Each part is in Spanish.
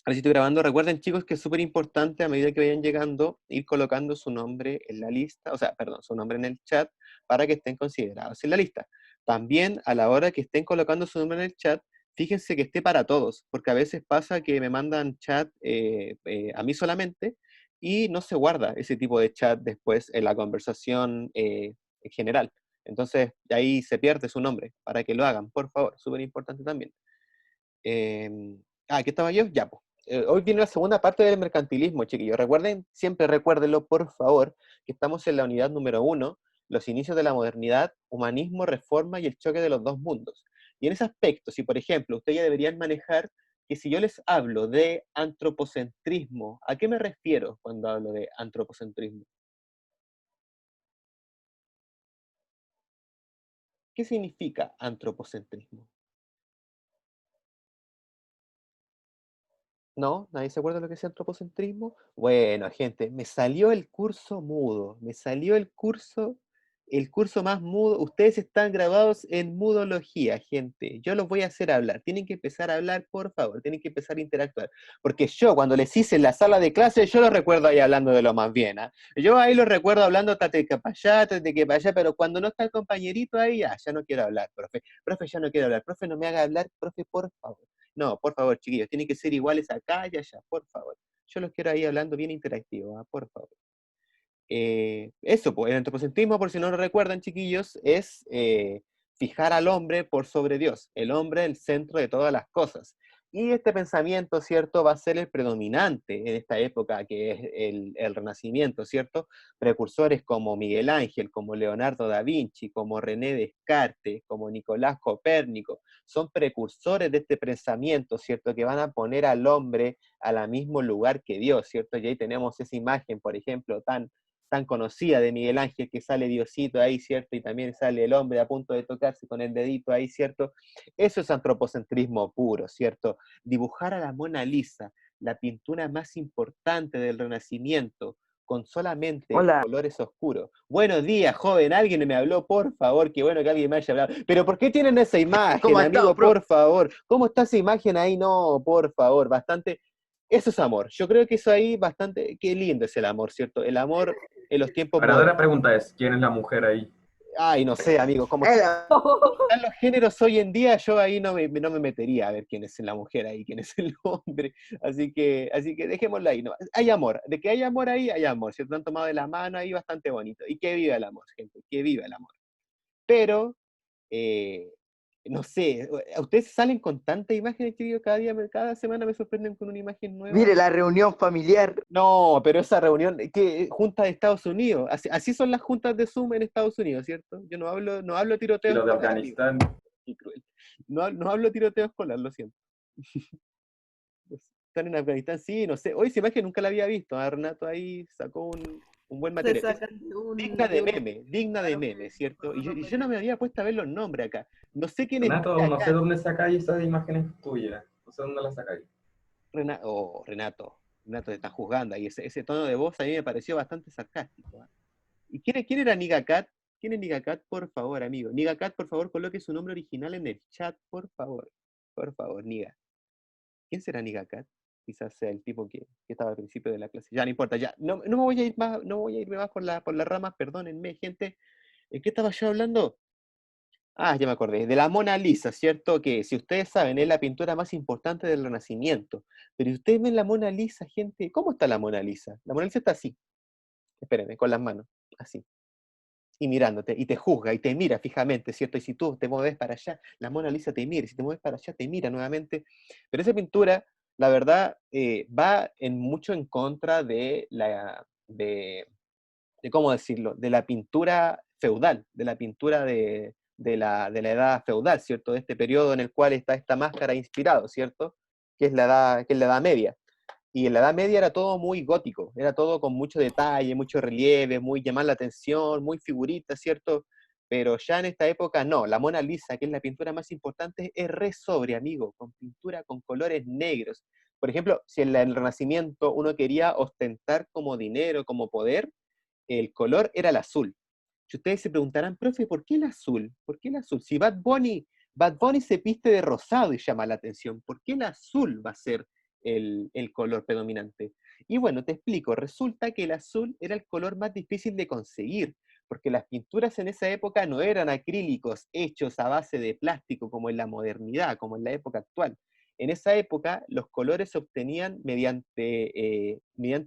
Ahora sí estoy grabando. Recuerden, chicos, que es súper importante a medida que vayan llegando, ir colocando su nombre en la lista, o sea, perdón, su nombre en el chat para que estén considerados en la lista. También a la hora que estén colocando su nombre en el chat, fíjense que esté para todos, porque a veces pasa que me mandan chat a mí solamente y no se guarda ese tipo de chat después en la conversación en general. Entonces, ahí se pierde su nombre, para que lo hagan, por favor, súper importante también. ¿Qué estaba yo? Ya, pues. Hoy viene la segunda parte del mercantilismo, chiquillos. Recuerden, siempre recuérdenlo, por favor, que estamos en la unidad número 1, los inicios de la modernidad, humanismo, reforma y el choque de los dos mundos. Y en ese aspecto, si por ejemplo, ustedes ya deberían manejar que si yo les hablo de antropocentrismo, ¿a qué me refiero cuando hablo de antropocentrismo? ¿Qué significa antropocentrismo? ¿No? ¿Nadie se acuerda de lo que es antropocentrismo? Bueno, gente, me salió el curso mudo, me salió el curso más mudo. Ustedes están grabados en mudología, gente. Yo los voy a hacer hablar. Tienen que empezar a hablar, por favor. Tienen que empezar a interactuar. Porque yo, cuando les hice en la sala de clase, yo los recuerdo ahí hablando de lo más bien, ¿ah? Yo ahí los recuerdo hablando tate que para allá, tate que para allá, pero cuando no está el compañerito ahí, ya no quiero hablar, profe. Profe, ya no quiero hablar. Profe, no me haga hablar, profe, por favor. No, por favor, chiquillos, tienen que ser iguales acá y allá, por favor. Yo los quiero ahí hablando bien interactivo, ¿ah? Por favor. Eso, pues, el antropocentrismo, por si no lo recuerdan, chiquillos, es fijar al hombre por sobre Dios, el hombre el centro de todas las cosas. Y este pensamiento, ¿cierto?, va a ser el predominante en esta época que es el Renacimiento, ¿cierto? Precursores como Miguel Ángel, como Leonardo da Vinci, como René Descartes, como Nicolás Copérnico, son precursores de este pensamiento, ¿cierto?, que van a poner al hombre al mismo lugar que Dios, ¿cierto? Y ahí tenemos esa imagen, por ejemplo, tan conocida de Miguel Ángel, que sale Diosito ahí, ¿cierto? Y también sale el hombre a punto de tocarse con el dedito ahí, ¿cierto? Eso es antropocentrismo puro, ¿cierto? Dibujar a la Mona Lisa, la pintura más importante del Renacimiento, con solamente Hola, colores oscuros. Buenos días, joven, alguien me habló, por favor, qué bueno que alguien me haya hablado. Pero ¿por qué tienen esa ¿cómo imagen, ha estado, amigo? profe? Por favor, ¿cómo está esa imagen ahí? No, por favor, bastante. Eso es amor. Yo creo que eso ahí bastante, qué lindo es el amor, ¿cierto? El amor en los La tiempos verdadera modernos. pregunta es, ¿quién es la mujer ahí? Ay, no sé, amigo, Hola. como están los géneros hoy en día, yo ahí no me metería a ver quién es la mujer ahí, quién es el hombre. Así que dejémoslo ahí, ¿no? Hay amor, de que hay amor ahí, hay amor, ¿cierto? Han tomado de la mano ahí bastante bonito. Y que viva el amor, gente, que viva el amor. Pero, eh, no sé, ustedes salen con tantas imágenes, que cada día, cada semana me sorprenden con una imagen nueva. Mire la reunión familiar. No, pero esa reunión, ¿qué junta de Estados Unidos? Así son las juntas de Zoom en Estados Unidos, ¿cierto? Yo no hablo Y tiroteo los de escolar, amigo. Afganistán. Qué cruel. No hablo tiroteo escolar, lo siento. Están en Afganistán, sí, no sé. Hoy esa imagen nunca la había visto. Renato ahí sacó un buen Se material. Es sacan de un digna de claro, meme, ¿cierto? con Y unos yo no me materiales. había puesto a ver los nombres acá. No sé quiénes Renato, vive no sé acá. dónde sacáis esas imágenes tuyas. No sé dónde las sacáis. Renato te está juzgando. Y ese tono de voz a mí me pareció bastante sarcástico. ¿Ah? ¿Y quién era Niga Cat? ¿Quién es Niga Cat? Por favor, amigo. Niga Cat, por favor, coloque su nombre original en el chat, por favor. Por favor, Niga. ¿Quién será Niga Cat? Quizás sea el tipo que estaba al principio de la clase. Ya, no importa, ya. No me voy a ir más, no voy a irme más por las ramas, perdónenme, gente. ¿En qué estaba yo hablando? Ya me acordé. De la Mona Lisa, ¿cierto? Que si ustedes saben, es la pintura más importante del Renacimiento. Pero si ustedes ven la Mona Lisa, gente, ¿cómo está la Mona Lisa? La Mona Lisa está así. Espérenme, con las manos. Así. Y mirándote, y te juzga, y te mira fijamente, ¿cierto? Y si tú te mueves para allá, la Mona Lisa te mira, y si te mueves para allá, te mira nuevamente. Pero esa pintura, la verdad, va mucho en contra de, ¿cómo decirlo? De la pintura feudal, de la pintura de la edad feudal, ¿cierto? De este periodo en el cual está esta máscara inspirado, ¿cierto? Que es la edad media. Y en la Edad Media era todo muy gótico, era todo con mucho detalle, mucho relieve, muy llamar la atención, muy figurita, ¿cierto? Pero ya en esta época no, la Mona Lisa, que es la pintura más importante, es re sobria, amigo, con pintura con colores negros. Por ejemplo, si en el Renacimiento uno quería ostentar como dinero, como poder, el color era el azul. Si ustedes se preguntarán, profe, ¿por qué el azul? ¿Por qué el azul? Si Bad Bunny se viste de rosado y llama la atención, ¿por qué el azul va a ser el color predominante. Y bueno, te explico, resulta que el azul era el color más difícil de conseguir, porque las pinturas en esa época no eran acrílicos hechos a base de plástico como en la modernidad, como en la época actual. En esa época los colores se obtenían mediante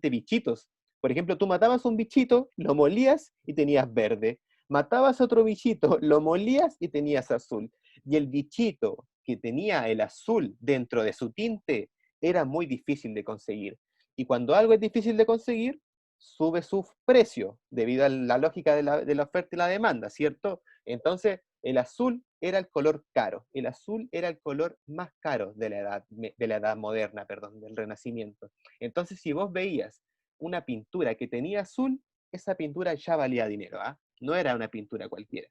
bichitos. Por ejemplo, tú matabas un bichito, lo molías y tenías verde. Matabas otro bichito, lo molías y tenías azul. Y el bichito que tenía el azul dentro de su tinte era muy difícil de conseguir. Y cuando algo es difícil de conseguir, sube su precio, debido a la lógica de la oferta y la demanda, ¿cierto? Entonces, el azul era el color caro, el azul era el color más caro de la edad moderna, perdón, del Renacimiento. Entonces, si vos veías una pintura que tenía azul, esa pintura ya valía dinero, ¿ah? No era una pintura cualquiera.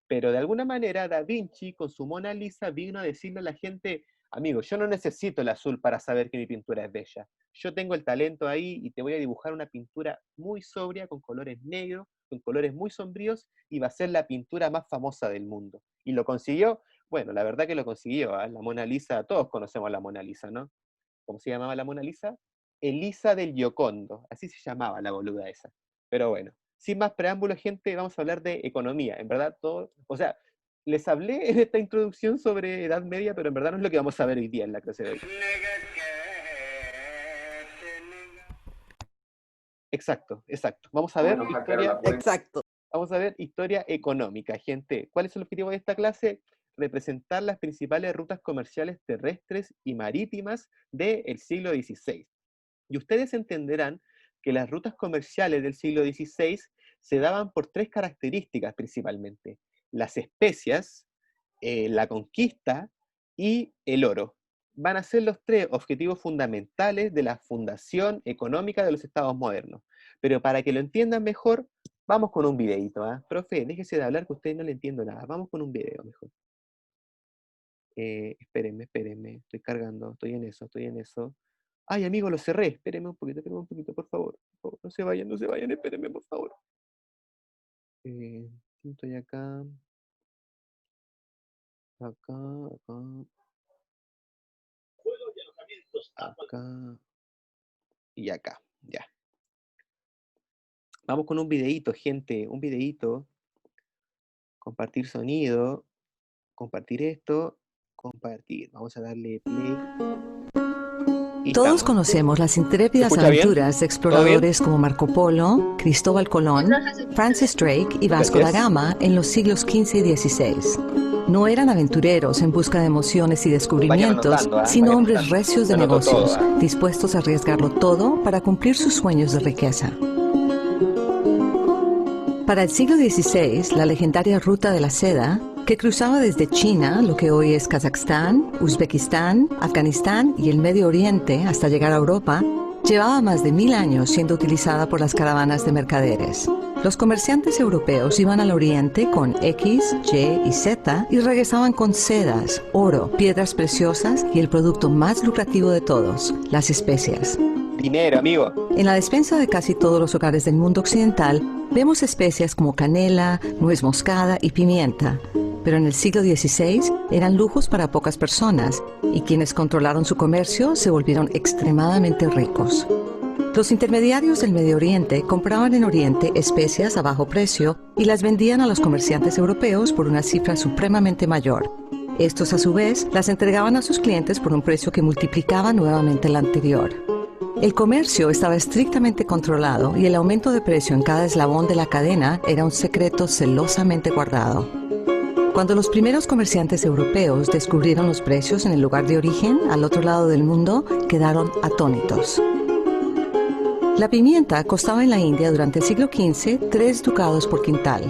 Pero de alguna manera Da Vinci con su Mona Lisa vino a decirle a la gente, amigo, yo no necesito el azul para saber que mi pintura es bella. Yo tengo el talento ahí y te voy a dibujar una pintura muy sobria, con colores negros, con colores muy sombríos, y va a ser la pintura más famosa del mundo. Y lo consiguió, bueno, la verdad que lo consiguió, ¿eh? La Mona Lisa, todos conocemos a la Mona Lisa, ¿no? ¿Cómo se llamaba la Mona Lisa? Elisa del Giocondo, así se llamaba la boluda esa. Pero bueno, sin más preámbulos, gente, vamos a hablar de economía. En verdad, todo, o sea, les hablé en esta introducción sobre Edad Media, pero en verdad no es lo que vamos a ver hoy día en la clase de hoy. Exacto, exacto. Vamos a ver Bueno, hackearon la historia, cuenta. Exacto. vamos a ver historia económica, gente. ¿Cuál es el objetivo de esta clase? Representar las principales rutas comerciales terrestres y marítimas del siglo XVI. Y ustedes entenderán que las rutas comerciales del siglo XVI se daban por tres características principalmente: las especias, la conquista y el oro. Van a ser los tres objetivos fundamentales de la fundación económica de los estados modernos. Pero para que lo entiendan mejor, vamos con un videito, ¿eh? Profe, déjese de hablar que a ustedes no le entiendo nada. Vamos con un video mejor. Espérenme, estoy cargando, estoy en eso. Ay, amigo, lo cerré. Espérenme un poquito, por favor. Por favor, no se vayan, espérenme, por favor. Estoy acá. Acá y acá, ya. Vamos con un videíto, gente, un videíto. Compartir sonido, compartir esto, compartir. Vamos a darle play. Y Todos estamos. conocemos las intrépidas ¿Se escucha bien? aventuras de exploradores como Marco Polo, Cristóbal Colón, Francis Drake y Vasco da Gracias. Gama en los siglos XV y XVI. No eran aventureros en busca de emociones y descubrimientos, Vayan anotando, sino vayan hombres anotando. recios de Anoto negocios, todo, dispuestos a arriesgarlo todo para cumplir sus sueños de riqueza. Para el siglo XVI, la legendaria Ruta de la Seda, que cruzaba desde China, lo que hoy es Kazajstán, Uzbekistán, Afganistán y el Medio Oriente hasta llegar a Europa, llevaba más de 1000 años siendo utilizada por las caravanas de mercaderes. Los comerciantes europeos iban al oriente con X, Y y Z y regresaban con sedas, oro, piedras preciosas y el producto más lucrativo de todos, las especias. Dinero, amigo. En la despensa de casi todos los hogares del mundo occidental vemos especias como canela, nuez moscada y pimienta. Pero en el siglo XVI eran lujos para pocas personas y quienes controlaron su comercio se volvieron extremadamente ricos. Los intermediarios del Medio Oriente compraban en Oriente especias a bajo precio y las vendían a los comerciantes europeos por una cifra supremamente mayor. Estos a su vez las entregaban a sus clientes por un precio que multiplicaba nuevamente el anterior. El comercio estaba estrictamente controlado y el aumento de precio en cada eslabón de la cadena era un secreto celosamente guardado. Cuando los primeros comerciantes europeos descubrieron los precios en el lugar de origen, al otro lado del mundo, quedaron atónitos. La pimienta costaba en la India durante el siglo XV 3 ducados por quintal.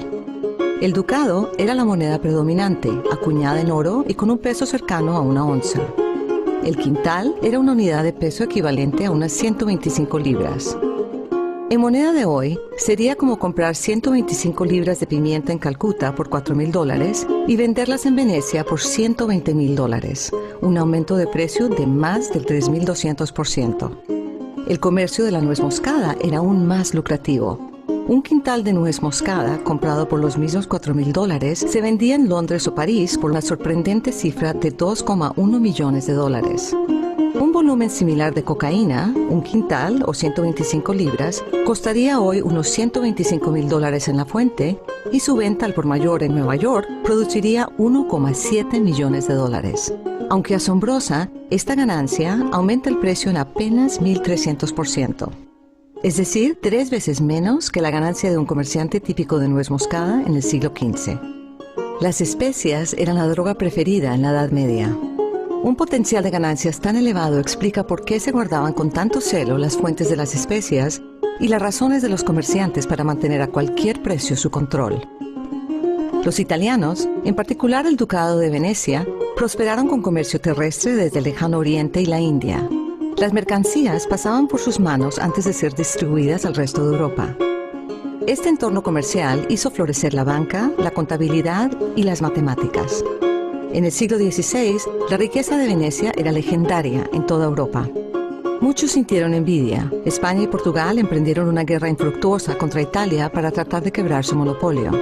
El ducado era la moneda predominante, acuñada en oro y con un peso cercano a una onza. El quintal era una unidad de peso equivalente a unas 125 libras. En moneda de hoy, sería como comprar 125 libras de pimienta en Calcuta por $4,000 y venderlas en Venecia por $120,000, un aumento de precio de más del 3.200%. El comercio de la nuez moscada era aún más lucrativo. Un quintal de nuez moscada, comprado por los mismos $4,000, se vendía en Londres o París por la sorprendente cifra de $2,1 millones. Un volumen similar de cocaína, un quintal o 125 libras, costaría hoy unos $125,000 en la fuente y su venta al por mayor en Nueva York produciría 1,7 millones de dólares. Aunque asombrosa, esta ganancia aumenta el precio en apenas 1.300%. Es decir, 3 veces menos que la ganancia de un comerciante típico de nuez moscada en el siglo XV. Las especias eran la droga preferida en la Edad Media. Un potencial de ganancias tan elevado explica por qué se guardaban con tanto celo las fuentes de las especias y las razones de los comerciantes para mantener a cualquier precio su control. Los italianos, en particular el Ducado de Venecia, prosperaron con comercio terrestre desde el Lejano Oriente y la India. Las mercancías pasaban por sus manos antes de ser distribuidas al resto de Europa. Este entorno comercial hizo florecer la banca, la contabilidad y las matemáticas. En el siglo XVI, la riqueza de Venecia era legendaria en toda Europa. Muchos sintieron envidia. España y Portugal emprendieron una guerra infructuosa contra Italia para tratar de quebrar su monopolio.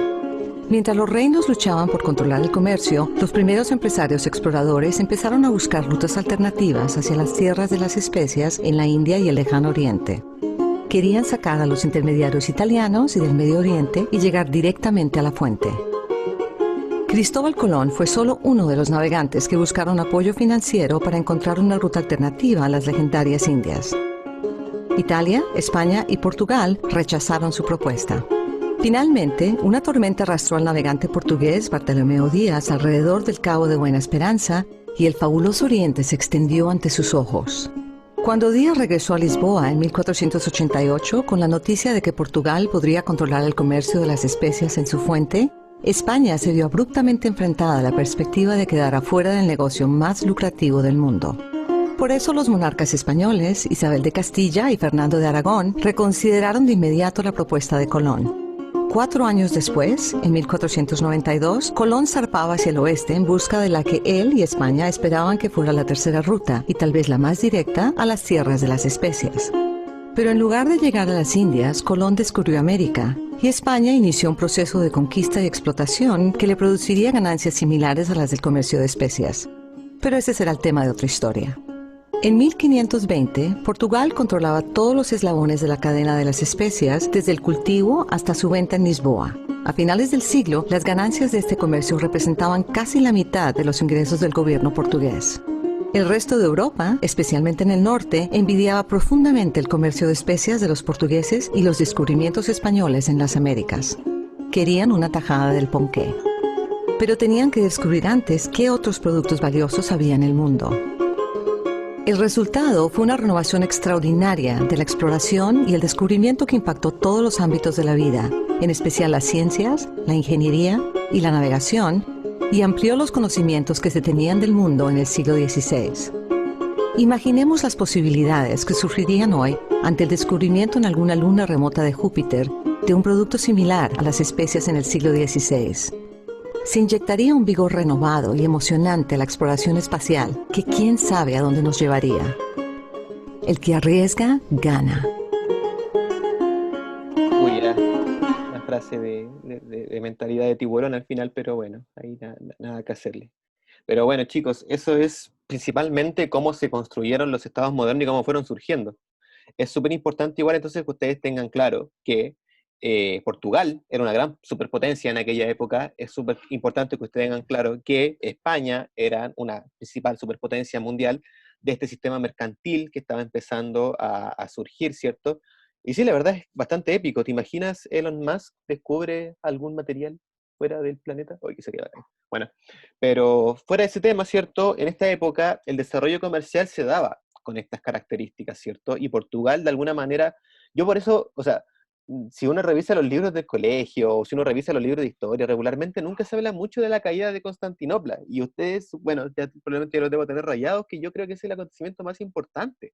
Mientras los reinos luchaban por controlar el comercio, los primeros empresarios exploradores empezaron a buscar rutas alternativas hacia las tierras de las especias en la India y el Lejano Oriente. Querían sacar a los intermediarios italianos y del Medio Oriente y llegar directamente a la fuente. Cristóbal Colón fue solo uno de los navegantes que buscaron apoyo financiero para encontrar una ruta alternativa a las legendarias Indias. Italia, España y Portugal rechazaron su propuesta. Finalmente, una tormenta arrastró al navegante portugués Bartolomeo Díaz alrededor del Cabo de Buena Esperanza y el fabuloso Oriente se extendió ante sus ojos. Cuando Díaz regresó a Lisboa en 1488 con la noticia de que Portugal podría controlar el comercio de las especias en su fuente, España se vio abruptamente enfrentada a la perspectiva de quedar afuera del negocio más lucrativo del mundo. Por eso los monarcas españoles, Isabel de Castilla y Fernando de Aragón, reconsideraron de inmediato la propuesta de Colón. 4 años después, en 1492, Colón zarpaba hacia el oeste en busca de la que él y España esperaban que fuera la tercera ruta, y tal vez la más directa, a las tierras de las especias. Pero en lugar de llegar a las Indias, Colón descubrió América, y España inició un proceso de conquista y explotación que le produciría ganancias similares a las del comercio de especias. Pero ese será el tema de otra historia. En 1520, Portugal controlaba todos los eslabones de la cadena de las especias, desde el cultivo hasta su venta en Lisboa. A finales del siglo, las ganancias de este comercio representaban casi la mitad de los ingresos del gobierno portugués. El resto de Europa, especialmente en el norte, envidiaba profundamente el comercio de especias de los portugueses y los descubrimientos españoles en las Américas. Querían una tajada del ponqué. Pero tenían que descubrir antes qué otros productos valiosos había en el mundo. El resultado fue una renovación extraordinaria de la exploración y el descubrimiento que impactó todos los ámbitos de la vida, en especial las ciencias, la ingeniería y la navegación, y amplió los conocimientos que se tenían del mundo en el siglo XVI. Imaginemos las posibilidades que surgirían hoy ante el descubrimiento en alguna luna remota de Júpiter de un producto similar a las especias en el siglo XVI. Se inyectaría un vigor renovado y emocionante a la exploración espacial que quién sabe a dónde nos llevaría. El que arriesga, gana. Uy, la frase de mentalidad de tiburón al final, pero bueno, ahí nada que hacerle. Pero bueno, chicos, eso es principalmente cómo se construyeron los estados modernos y cómo fueron surgiendo. Es súper importante igual entonces que ustedes tengan claro que Portugal era una gran superpotencia en aquella época. Es súper importante que ustedes tengan claro que España era una principal superpotencia mundial de este sistema mercantil que estaba empezando a surgir, ¿cierto? Y sí, la verdad es bastante épico. ¿Te imaginas Elon Musk descubre algún material fuera del planeta? Oye, que se queda ahí. Bueno, pero fuera de ese tema, ¿cierto? En esta época el desarrollo comercial se daba con estas características, ¿cierto? Y Portugal, de alguna manera, yo por eso, o sea, si uno revisa los libros del colegio, o si uno revisa los libros de historia, regularmente nunca se habla mucho de la caída de Constantinopla. Y ustedes, bueno, ya probablemente lo debo tener rayados, que yo creo que es el acontecimiento más importante.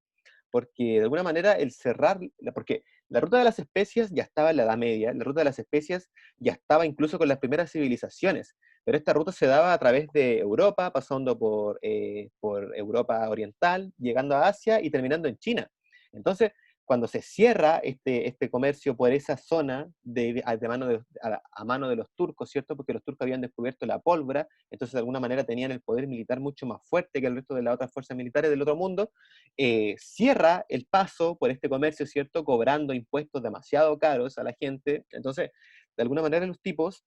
Porque de alguna manera el cerrar, porque la ruta de las especias ya estaba en la Edad Media, la ruta de las especias ya estaba incluso con las primeras civilizaciones, pero esta ruta se daba a través de Europa, pasando por Europa Oriental, llegando a Asia y terminando en China. Entonces, cuando se cierra este comercio por esa zona a mano de los turcos, ¿cierto? Porque los turcos habían descubierto la pólvora, entonces de alguna manera tenían el poder militar mucho más fuerte que el resto de las otras fuerzas militares del otro mundo, cierra el paso por este comercio, ¿cierto? Cobrando impuestos demasiado caros a la gente. Entonces, de alguna manera los tipos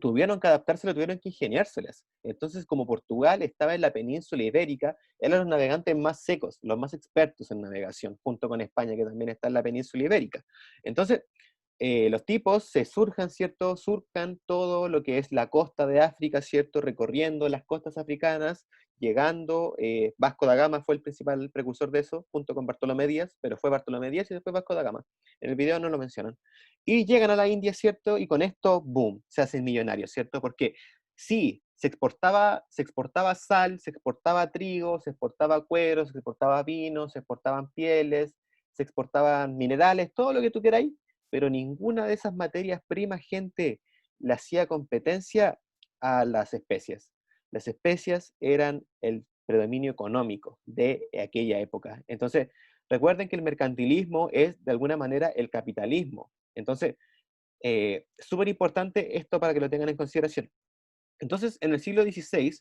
tuvieron que adaptarse, tuvieron que ingeniárselas. Entonces, como Portugal estaba en la península ibérica, eran los navegantes más secos, los más expertos en navegación, junto con España, que también está en la península ibérica. Entonces, los tipos se surcan, ¿cierto? Surcan todo lo que es la costa de África, ¿cierto? Recorriendo las costas africanas, llegando, Vasco da Gama fue el principal precursor de eso, junto con Bartolomé Díaz, pero fue Bartolomé Díaz y después Vasco da Gama. En el video no lo mencionan. Y llegan a la India, ¿cierto? Y con esto, boom, se hacen millonarios, ¿cierto? Porque sí, se exportaba sal, se exportaba trigo, se exportaba cuero, se exportaba vino, se exportaban pieles, se exportaban minerales, todo lo que tú queráis, pero ninguna de esas materias primas, gente, le hacía competencia a las especias. Las especias eran el predominio económico de aquella época. Entonces, recuerden que el mercantilismo es, de alguna manera, el capitalismo. Entonces, súper importante esto para que lo tengan en consideración. Entonces, en el siglo XVI,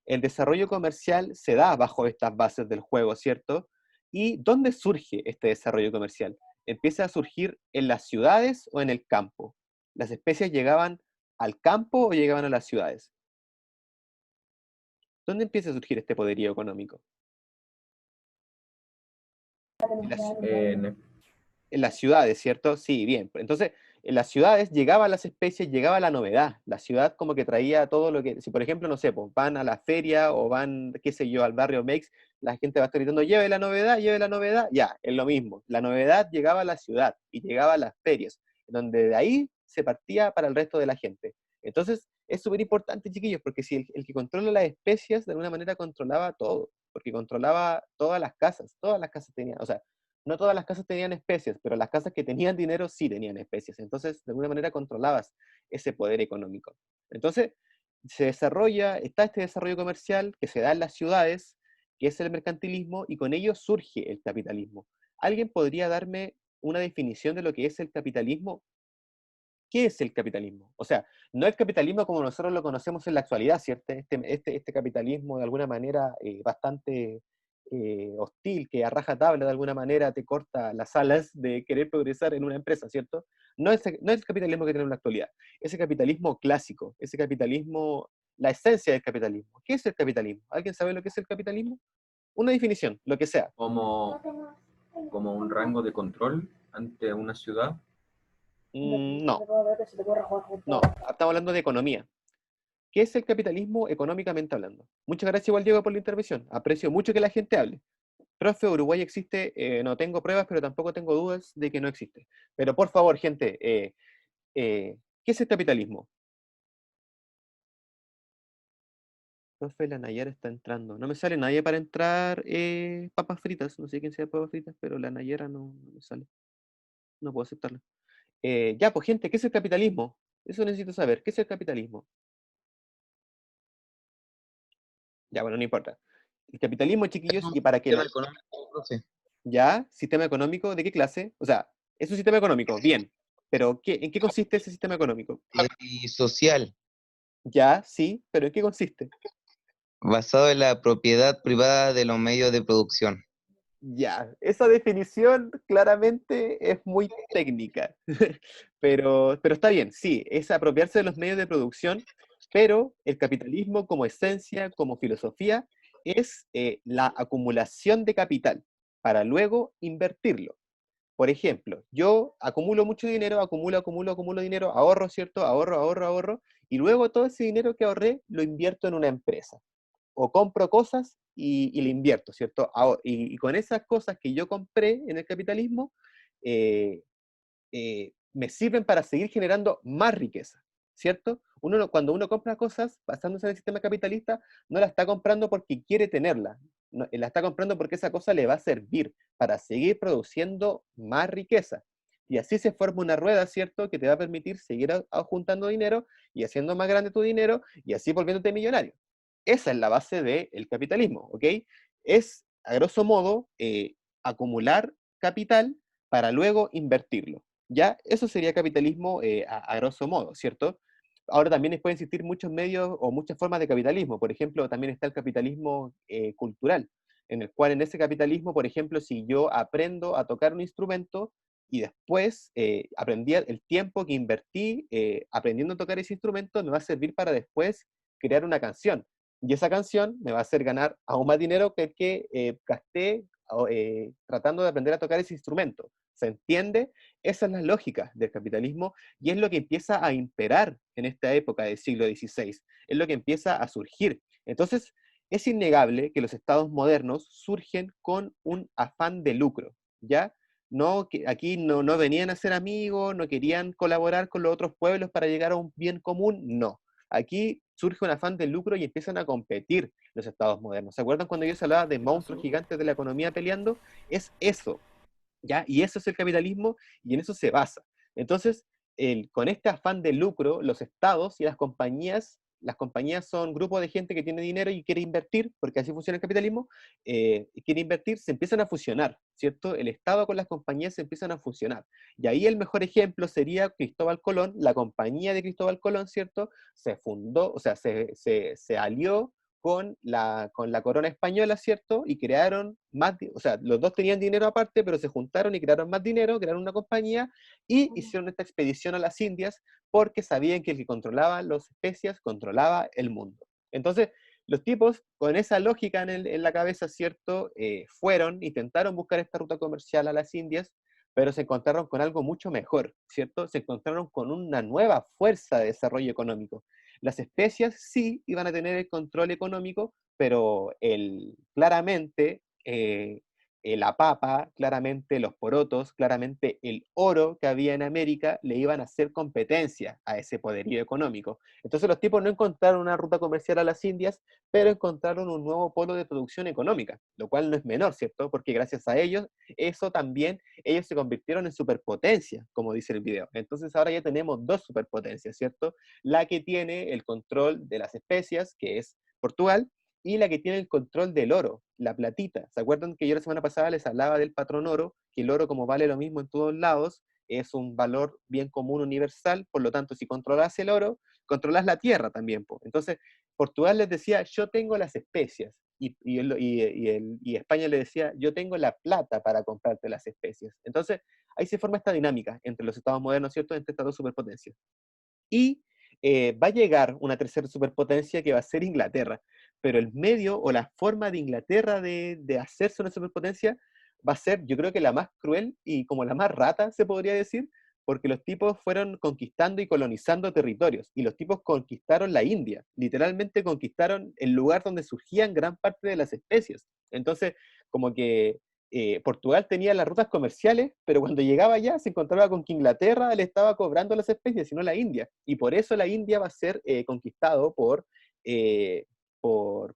el desarrollo comercial se da bajo estas bases del juego, ¿cierto? ¿Y dónde surge este desarrollo comercial? ¿Empieza a surgir en las ciudades o en el campo? ¿Las especies llegaban al campo o llegaban a las ciudades? ¿Dónde empieza a surgir este poderío económico? En las, En- en las ciudades, ¿cierto? Sí, bien. Entonces, en las ciudades llegaban las especies, llegaba la novedad. La ciudad como que traía todo lo que, si por ejemplo, no sé, pues van a la feria o van, qué sé yo, al barrio Mex, la gente va a estar gritando, lleve la novedad, ya, es lo mismo. La novedad llegaba a la ciudad y llegaba a las ferias, donde de ahí se partía para el resto de la gente. Entonces, es súper importante, chiquillos, porque si el que controla las especies, de alguna manera controlaba todo, porque controlaba todas las casas tenían, o sea, no todas las casas tenían especies, pero las casas que tenían dinero sí tenían especies. Entonces, de alguna manera controlabas ese poder económico. Entonces, está este desarrollo comercial que se da en las ciudades, que es el mercantilismo, y con ello surge el capitalismo. ¿Alguien podría darme una definición de lo que es el capitalismo? ¿Qué es el capitalismo? O sea, no el capitalismo como nosotros lo conocemos en la actualidad, ¿cierto? Este capitalismo de alguna manera bastante hostil, que a rajatabla de alguna manera te corta las alas de querer progresar en una empresa, ¿cierto? No es el capitalismo que tenemos en la actualidad, ese capitalismo clásico, ese capitalismo, la esencia del capitalismo. ¿Qué es el capitalismo? ¿Alguien sabe lo que es el capitalismo? Una definición, lo que sea. como, como un rango de control ante una ciudad. No, no, estamos hablando de economía. ¿Qué es el capitalismo económicamente hablando? Muchas gracias igual, Diego, por la intervención. Aprecio mucho que la gente hable. Profe, Uruguay existe, no tengo pruebas, pero tampoco tengo dudas de que no existe. Pero por favor, gente, ¿qué es el capitalismo? Profe, la Nayara está entrando. No me sale nadie para entrar papas fritas. No sé quién sea papas fritas, pero la Nayara no me sale. No puedo aceptarla. Ya, pues gente, ¿qué es el capitalismo? Eso necesito saber. ¿Qué es el capitalismo? Ya, bueno, no importa. El capitalismo, chiquillos, y para que Tema la, económico, profe. ¿Ya? ¿Sistema económico? ¿De qué clase? O sea, es un sistema económico, bien. Pero ¿en qué consiste ese sistema económico? Y social, Ya, sí, pero ¿en qué consiste? basado en la propiedad privada de los medios de producción. Ya, esa definición claramente es muy técnica, pero está bien, sí, es apropiarse de los medios de producción, pero el capitalismo como esencia, como filosofía, es la acumulación de capital para luego invertirlo. Por ejemplo, yo acumulo mucho dinero, acumulo dinero, ahorro, ¿cierto? Ahorro, y luego todo ese dinero que ahorré lo invierto en una empresa. O compro cosas y le invierto, ¿cierto? Y con esas cosas que yo compré en el capitalismo, eh, me sirven para seguir generando más riqueza, ¿cierto? Cuando uno compra cosas basándose en el sistema capitalista, no la está comprando porque quiere tenerla, la está comprando porque esa cosa le va a servir para seguir produciendo más riqueza. Y así se forma una rueda, ¿cierto? Que te va a permitir seguir juntando dinero y haciendo más grande tu dinero y así volviéndote millonario. Esa es la base del capitalismo, ¿ok? Es, a grosso modo, acumular capital para luego invertirlo. ¿Ya? Eso sería capitalismo a grosso modo, ¿cierto? Ahora también pueden existir muchos medios o muchas formas de capitalismo. Por ejemplo, también está el capitalismo cultural, en el cual en ese capitalismo, por ejemplo, si yo aprendo a tocar un instrumento y después aprendí el tiempo que invertí aprendiendo a tocar ese instrumento, me va a servir para después crear una canción. Y esa canción me va a hacer ganar aún más dinero que el que gasté tratando de aprender a tocar ese instrumento. ¿Se entiende? Esa es la lógica del capitalismo y es lo que empieza a imperar en esta época del siglo XVI. Es lo que empieza a surgir. Entonces, es innegable que los estados modernos surgen con un afán de lucro, ¿ya? No, que aquí no venían a ser amigos, no querían colaborar con los otros pueblos para llegar a un bien común, no. Aquí surge un afán de lucro y empiezan a competir los estados modernos. ¿Se acuerdan cuando yo se hablaba de ¿Qué monstruos pasó? gigantes de la economía peleando? Es eso, ¿ya? Y eso es el capitalismo y en eso se basa. Entonces, con este afán de lucro, los estados y las compañías son grupos de gente que tiene dinero y quiere invertir, porque así funciona el capitalismo, y quiere invertir, se empiezan a fusionar, ¿cierto? El Estado con las compañías se empiezan a fusionar. Y ahí el mejor ejemplo sería Cristóbal Colón, la compañía de Cristóbal Colón, ¿cierto? Se fundó, o sea, se alió con la corona española, ¿cierto? Y crearon más, o sea, los dos tenían dinero aparte, pero se juntaron y crearon más dinero, crearon una compañía y hicieron esta expedición a las Indias porque sabían que el que controlaba las especias controlaba el mundo. Entonces, los tipos, con esa lógica en la cabeza, ¿cierto? Intentaron buscar esta ruta comercial a las Indias, pero se encontraron con algo mucho mejor, ¿cierto? Se encontraron con una nueva fuerza de desarrollo económico. Las especias sí iban a tener el control económico, pero claramente la papa, claramente los porotos, claramente el oro que había en América le iban a hacer competencia a ese poderío económico. Entonces los tipos no encontraron una ruta comercial a las Indias, pero encontraron un nuevo polo de producción económica, lo cual no es menor, ¿cierto? Porque gracias a ellos, eso también, ellos se convirtieron en superpotencia, como dice el video. Entonces ahora ya tenemos dos superpotencias, ¿cierto? La que tiene el control de las especias, que es Portugal, y la que tiene el control del oro, la platita. ¿Se acuerdan que yo la semana pasada les hablaba del patrón oro? Que el oro, como vale lo mismo en todos lados, es un valor bien común universal, por lo tanto, si controlas el oro, controlas la tierra también. Po. Entonces, Portugal les decía, yo tengo las especias, y España le decía, yo tengo la plata para comprarte las especias. Entonces, ahí se forma esta dinámica entre los estados modernos, ¿cierto?, entre estas dos superpotencias. Y va a llegar una tercera superpotencia que va a ser Inglaterra, pero el medio o la forma de Inglaterra de hacerse una superpotencia va a ser, yo creo que la más cruel y como la más rata, se podría decir, porque los tipos fueron conquistando y colonizando territorios, y los tipos conquistaron la India, literalmente conquistaron el lugar donde surgían gran parte de las especies. Entonces, como que Portugal tenía las rutas comerciales, pero cuando llegaba allá se encontraba con que Inglaterra le estaba cobrando las especies, y no la India. Y por eso la India va a ser conquistado por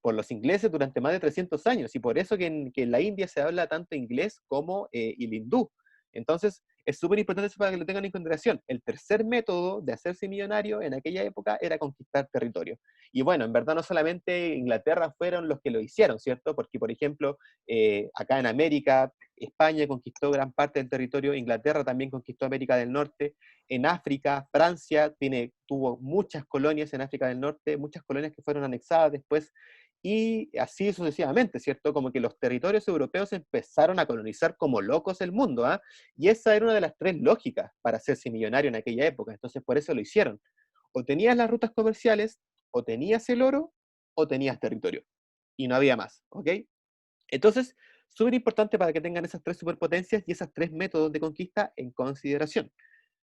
los ingleses durante más de 300 años. Y por eso que en la India se habla tanto inglés como el hindú. Entonces, es súper importante eso para que lo tengan en consideración. El tercer método de hacerse millonario en aquella época era conquistar territorio. Y bueno, en verdad no solamente Inglaterra fueron los que lo hicieron, ¿cierto? Porque, por ejemplo, acá en América, España conquistó gran parte del territorio, Inglaterra también conquistó América del Norte, en África, Francia tuvo muchas colonias en África del Norte, muchas colonias que fueron anexadas después, y así sucesivamente, ¿cierto? Como que los territorios europeos empezaron a colonizar como locos el mundo, ¿ah? Y esa era una de las tres lógicas para hacerse millonario en aquella época, entonces por eso lo hicieron. O tenías las rutas comerciales, o tenías el oro, o tenías territorio, y no había más, ¿ok? Entonces, súper importante para que tengan esas tres superpotencias y esos tres métodos de conquista en consideración.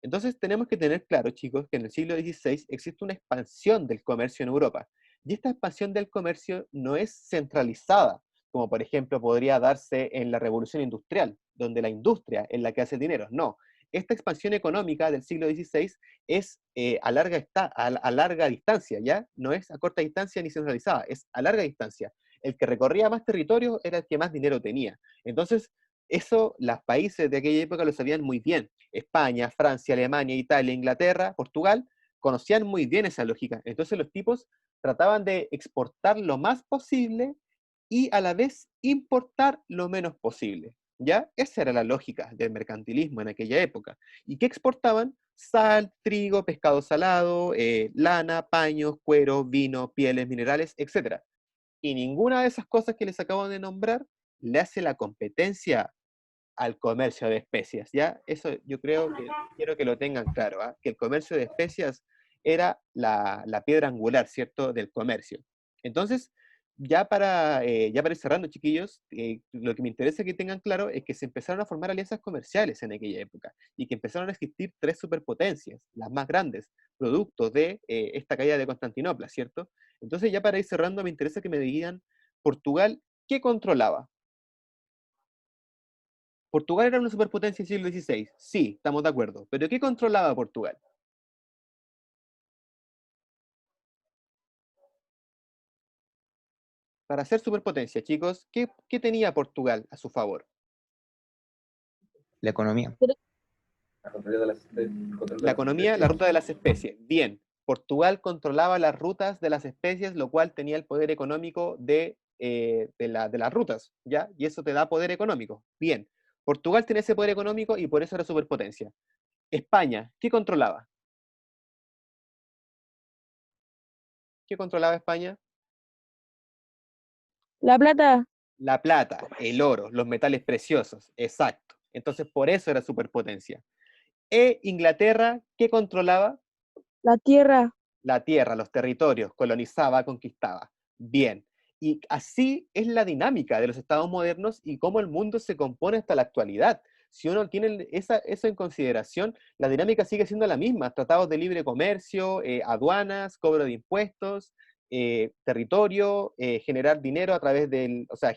Entonces tenemos que tener claro, chicos, que en el siglo XVI existe una expansión del comercio en Europa. Y esta expansión del comercio no es centralizada, como por ejemplo podría darse en la Revolución Industrial, donde la industria es la que hace el dinero. No, esta expansión económica del siglo XVI es a larga distancia, ¿ya? No es a corta distancia ni centralizada, es a larga distancia. El que recorría más territorio era el que más dinero tenía. Entonces, eso los países de aquella época lo sabían muy bien. España, Francia, Alemania, Italia, Inglaterra, Portugal, conocían muy bien esa lógica. Entonces los tipos trataban de exportar lo más posible y a la vez importar lo menos posible. ¿Ya? Esa era la lógica del mercantilismo en aquella época. ¿Y qué exportaban? Sal, trigo, pescado salado, lana, paños, cuero, vino, pieles, minerales, etc. Y ninguna de esas cosas que les acabo de nombrar le hace la competencia al comercio de especias, ¿ya? Eso yo creo que quiero que lo tengan claro, ¿ah? Que el comercio de especias era la piedra angular, ¿cierto?, del comercio. Entonces, ya para ir cerrando, chiquillos, lo que me interesa que tengan claro es que se empezaron a formar alianzas comerciales en aquella época y que empezaron a existir tres superpotencias, las más grandes, producto de esta caída de Constantinopla, ¿cierto? Entonces, ya para ir cerrando, me interesa que me digan, Portugal, ¿qué controlaba? Portugal era una superpotencia del siglo XVI, sí, estamos de acuerdo. Pero ¿qué controlaba Portugal? Para ser superpotencia, chicos, ¿qué tenía Portugal a su favor? La economía. La control de las, el control de La las economía, la especies. ruta de las especies. Bien, Portugal controlaba las rutas de las especies, lo cual tenía el poder económico de las rutas, ¿ya? Y eso te da poder económico. Bien, Portugal tiene ese poder económico y por eso era superpotencia. España, ¿qué controlaba? ¿Qué controlaba España? La plata, La plata, el oro, los metales preciosos, exacto. Entonces, por eso era superpotencia. Inglaterra, ¿qué controlaba? la tierra, La tierra, los territorios, colonizaba, conquistaba. Bien. Y así es la dinámica de los estados modernos y cómo el mundo se compone hasta la actualidad. Si uno tiene eso en consideración, la dinámica sigue siendo la misma. Tratados de libre comercio, aduanas, cobro de impuestos, territorio, generar dinero a través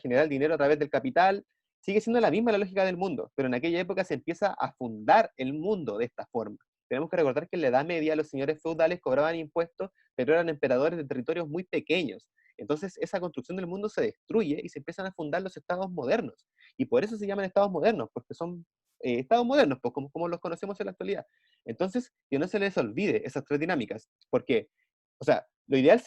generar dinero a través del capital. Sigue siendo la misma la lógica del mundo, pero en aquella época se empieza a fundar el mundo de esta forma. Tenemos que recordar que en la Edad Media los señores feudales cobraban impuestos, pero eran emperadores de territorios muy pequeños. Entonces esa construcción del mundo se destruye y se empiezan a fundar los estados modernos. Y por eso se llaman estados modernos, porque son estados modernos, pues, como los conocemos en la actualidad. Entonces, que no se les olvide esas tres dinámicas, porque, o sea, lo ideal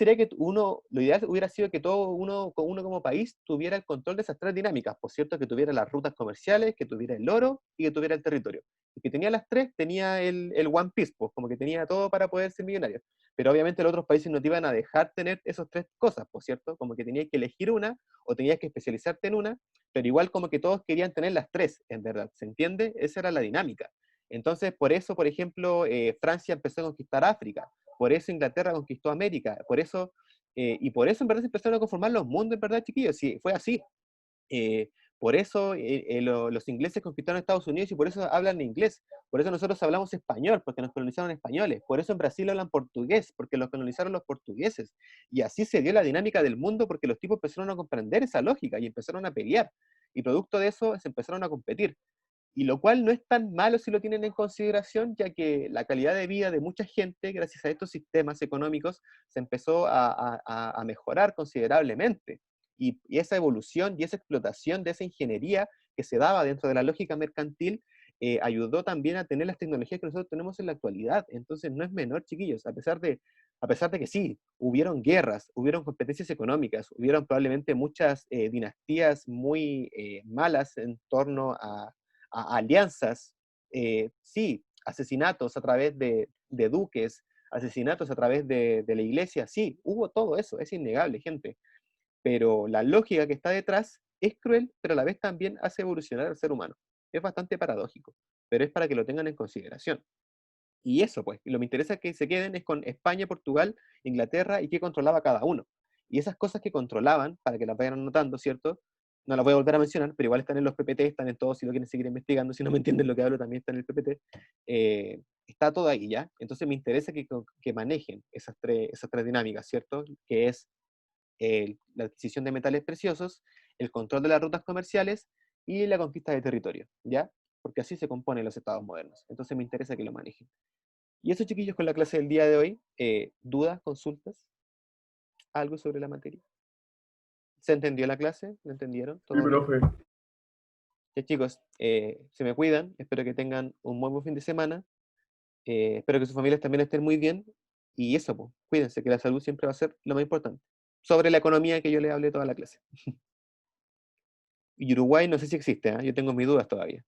hubiera sido que uno como país tuviera el control de esas tres dinámicas, por cierto, que tuviera las rutas comerciales, que tuviera el oro y que tuviera el territorio. Y que tenía las tres, tenía el One Piece, pues, como que tenía todo para poder ser millonario. Pero obviamente los otros países no te iban a dejar tener esas tres cosas, por cierto, como que tenías que elegir una o tenías que especializarte en una, pero igual como que todos querían tener las tres, en verdad, ¿se entiende? Esa era la dinámica. Entonces, por eso, por ejemplo, Francia empezó a conquistar África, por eso Inglaterra conquistó América, y por eso en verdad se empezaron a conformar los mundos, en verdad, chiquillos, sí, fue así. Por eso los ingleses conquistaron Estados Unidos y por eso hablan inglés. Por eso nosotros hablamos español, porque nos colonizaron españoles. Por eso en Brasil hablan portugués, porque los colonizaron los portugueses. Y así se dio la dinámica del mundo porque los tipos empezaron a comprender esa lógica y empezaron a pelear. Y producto de eso se empezaron a competir. Y lo cual no es tan malo si lo tienen en consideración, ya que la calidad de vida de mucha gente, gracias a estos sistemas económicos, se empezó a mejorar considerablemente. Y esa evolución y esa explotación de esa ingeniería que se daba dentro de la lógica mercantil ayudó también a tener las tecnologías que nosotros tenemos en la actualidad. Entonces no es menor, chiquillos, a pesar de que sí, hubieron guerras, hubieron competencias económicas, hubieron probablemente muchas dinastías muy malas en torno a alianzas, sí, asesinatos a través de duques, asesinatos a través de la iglesia, sí, hubo todo eso, es innegable, gente. Pero la lógica que está detrás es cruel, pero a la vez también hace evolucionar al ser humano. Es bastante paradójico, pero es para que lo tengan en consideración. Y eso, pues, lo que me interesa que se queden es con España, Portugal, Inglaterra y qué controlaba cada uno. Y esas cosas que controlaban, para que las vayan anotando, ¿cierto? No las voy a volver a mencionar, pero igual están en los PPT, están en todos, si lo quieren seguir investigando, si no me entienden lo que hablo, también está en el PPT. Está todo ahí, ¿ya? Entonces me interesa que manejen esas tres dinámicas, ¿cierto? Que es la adquisición de metales preciosos, el control de las rutas comerciales y la conquista de territorio, ¿ya? Porque así se componen los estados modernos. Entonces me interesa que lo manejen. Y eso, chiquillos, con la clase del día de hoy. ¿Dudas, consultas? ¿Algo sobre la materia? ¿Se entendió la clase? ¿Lo entendieron? Sí, ¿Todo bien? profe. Ya, chicos, se me cuidan. Espero que tengan un muy buen fin de semana. Espero que sus familias también estén muy bien. Y eso, pues, cuídense, que la salud siempre va a ser lo más importante. Sobre la economía que yo les hablé toda la clase. Y Uruguay no sé si existe, ¿eh? Yo tengo mis dudas todavía.